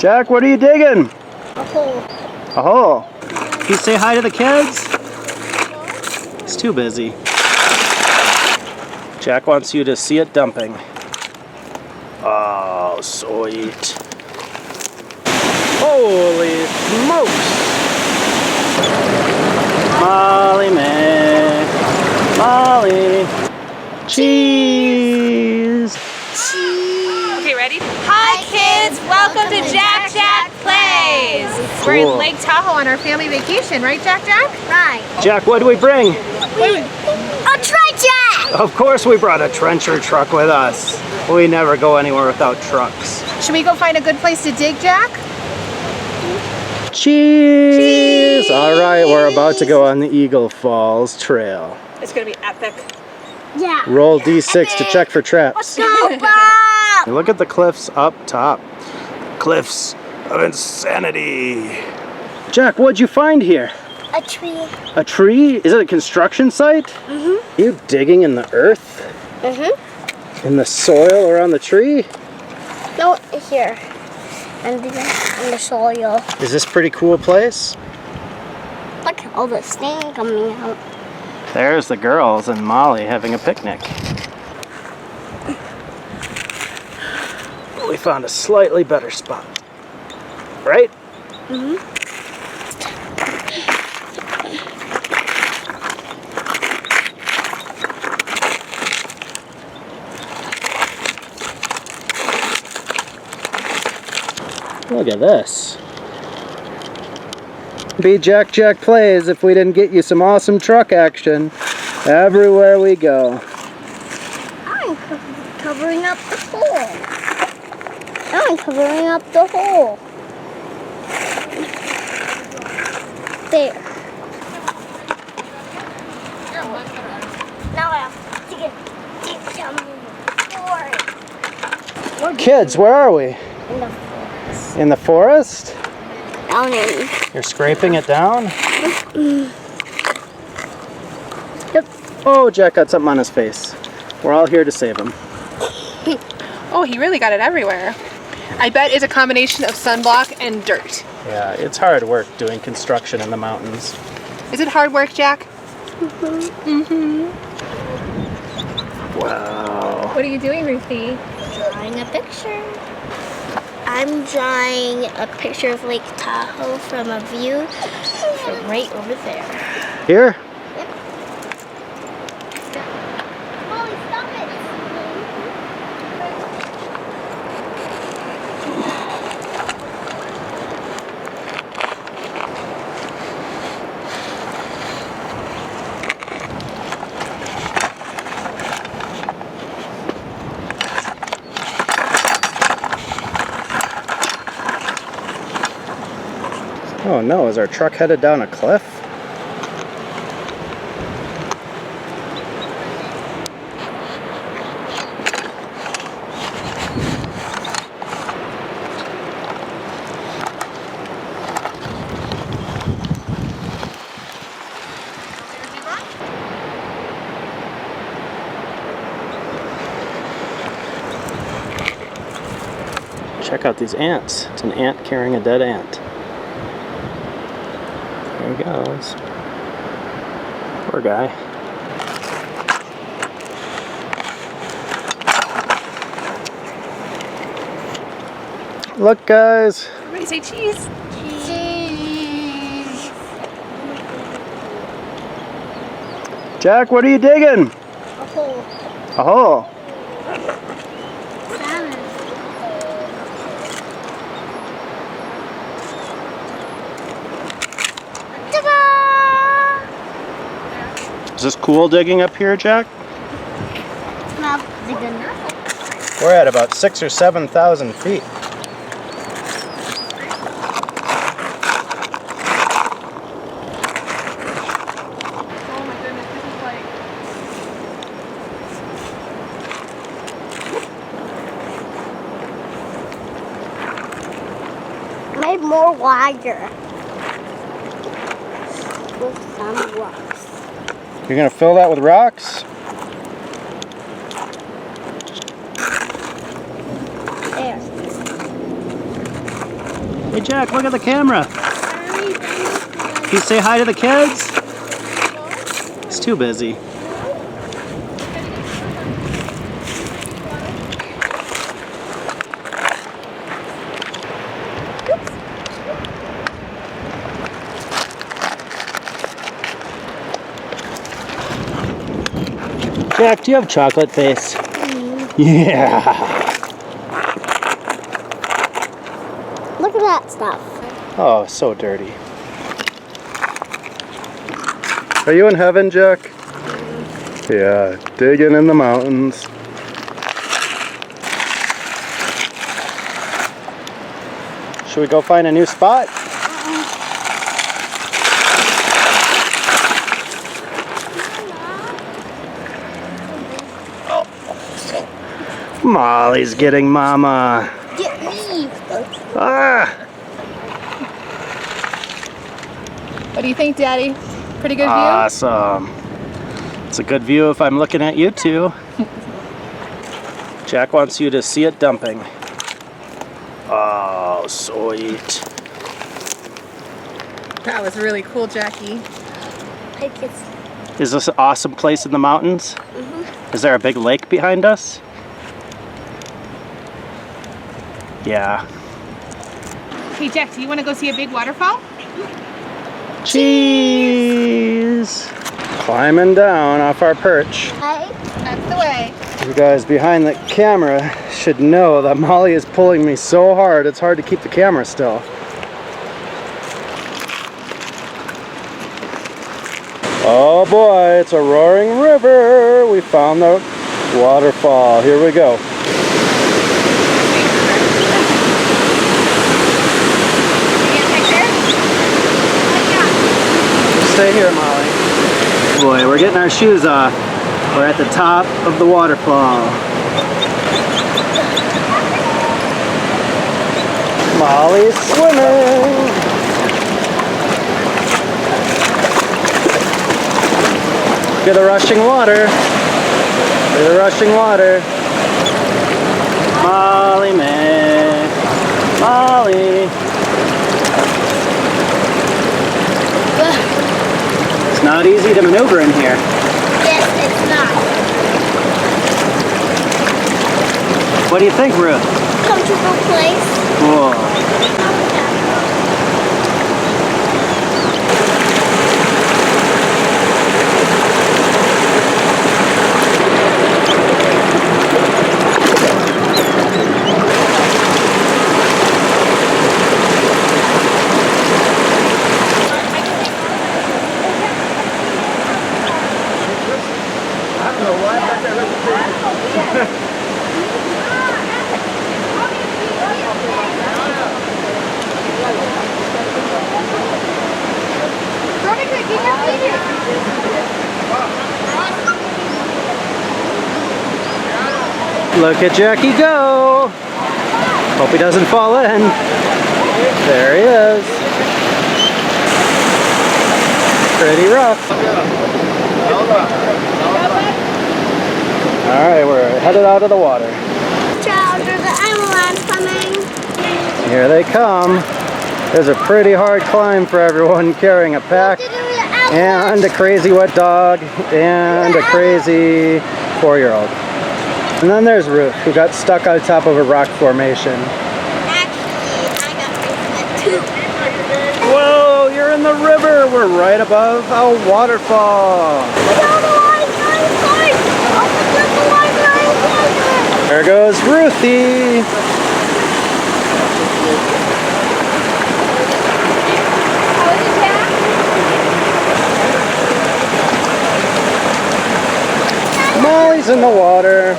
Jack, what are you digging? A hole. A hole. Can you say hi to the kids? He's too busy. Jack wants you to see it dumping. Oh, sweet. Holy smokes! Molly, man. Molly. Cheese. Okay, ready? Hi kids, welcome to JackJackPlays. Cool. We're in Lake Tahoe on our family vacation, right Jack? Right. Jack, what do we bring? A trencher! Of course we brought a trencher truck with us. We never go anywhere without trucks. Should we go find a good place to dig, Jack? Cheese! All right, we're about to go on the Eagle Falls Trail. It's gonna be epic. Yeah. Roll D6 to check for traps. Go, Bob! Look at the cliffs up top. Cliffs of insanity. Jack, what'd you find here? A tree. A tree? Is it a construction site? Mm-hmm. You digging in the earth? Mm-hmm. In the soil around the tree? No, here. And in the soil. Is this a pretty cool place? Look at all the sand coming out. There's the girls and Molly having a picnic. We found a slightly better spot. Right? Mm-hmm. Look at this. Be JackJackPlays if we didn't get you some awesome truck action everywhere we go. I'm covering up the hole. I'm covering up the hole. There. Now I have to get some more. Kids, where are we? In the forest. In the forest? Down in. You're scraping it down? Yep. Oh, Jack got something on his face. We're all here to save him. Oh, he really got it everywhere. I bet it's a combination of sunblock and dirt. Yeah, it's hard work doing construction in the mountains. Is it hard work, Jack? Wow. What are you doing, Ruthie? Drawing a picture. I'm drawing a picture of Lake Tahoe from a view from right over there. Here? Yep. Molly, stop it! Oh no, is our truck headed down a cliff? Check out these ants. It's an ant carrying a dead ant. There he goes. Poor guy. Look, guys. Everybody say cheese. Cheese. Jack, what are you digging? A hole. A hole. Salmon. Ta-da! Is this cool digging up here, Jack? Not big enough. We're at about 6,000 or 7,000 feet. Oh my goodness, this is like... Made more wider. With some rocks. You're gonna fill that with rocks? There. Hey Jack, look at the camera. Can you say hi to the kids? It's too busy. Jack, do you have chocolate face? Yeah. Look at that stuff. Oh, so dirty. Are you in heaven, Jack? Yeah, digging in the mountains. Should we go find a new spot? Molly's getting Mama. Get me. Ah! What do you think, Daddy? Pretty good view? Awesome. It's a good view if I'm looking at you two. Jack wants you to see it dumping. Oh, sweet. That was really cool, Jackie. Is this an awesome place in the mountains? Mm-hmm. Is there a big lake behind us? Yeah. Hey, Jack, do you want to go see a big waterfall? Cheese! Climbing down off our perch. Hey. That's the way. You guys behind the camera should know that Molly is pulling me so hard, it's hard to keep the camera still. Oh boy, it's a roaring river. We found the waterfall. Here we go. Stay here, Molly. Boy, we're getting our shoes off. We're at the top of the waterfall. Molly's swimming. Look at the rushing water. Look at the rushing water. Molly, man. Molly. It's not easy to maneuver in here. Yes, it's not. What do you think, Ruth? Comfortable place. Cool. Look at Jackie go! Hope he doesn't fall in. There he is. Pretty rough. Alright, we're headed out of the water. Child, there's an avalanche coming. Here they come. There's a pretty hard climb for everyone carrying a pack and a crazy wet dog and a crazy 4-year-old. And then there's Ruth, who got stuck on top of a rock formation. Actually, I got too. Whoa, you're in the river. We're right above a waterfall. There goes Ruthie. Molly's in the water.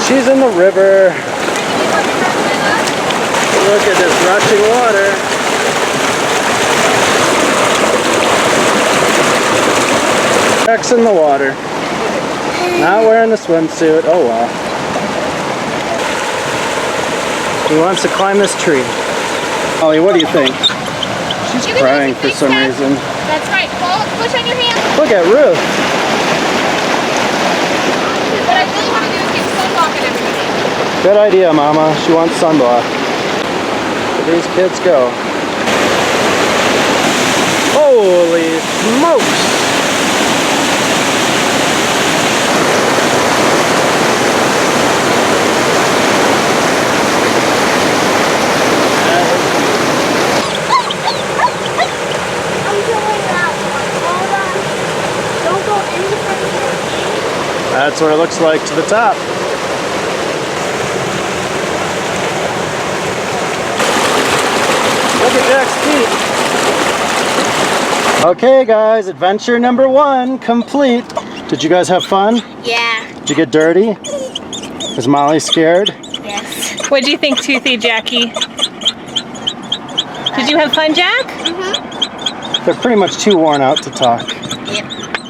She's in the river. Look at this rushing water. Jack's in the water. Not wearing a swimsuit. Oh well. He wants to climb this tree. Ollie, what do you think? She's crying for some reason. That's right. Push on your hand. Look at Ruth. What I really want to do is get sunblock and everything. Good idea, Mama. She wants sunblock. these kids go. Holy smokes! That's what it looks like to the top. Look at Jack's feet. Okay guys, adventure number 1 complete. Did you guys have fun? Yeah. Did you get dirty? Was Molly scared? Yes. What'd you think, Toothy Jackie? Did you have fun, Jack? Mm-hmm. They're pretty much too worn out to talk.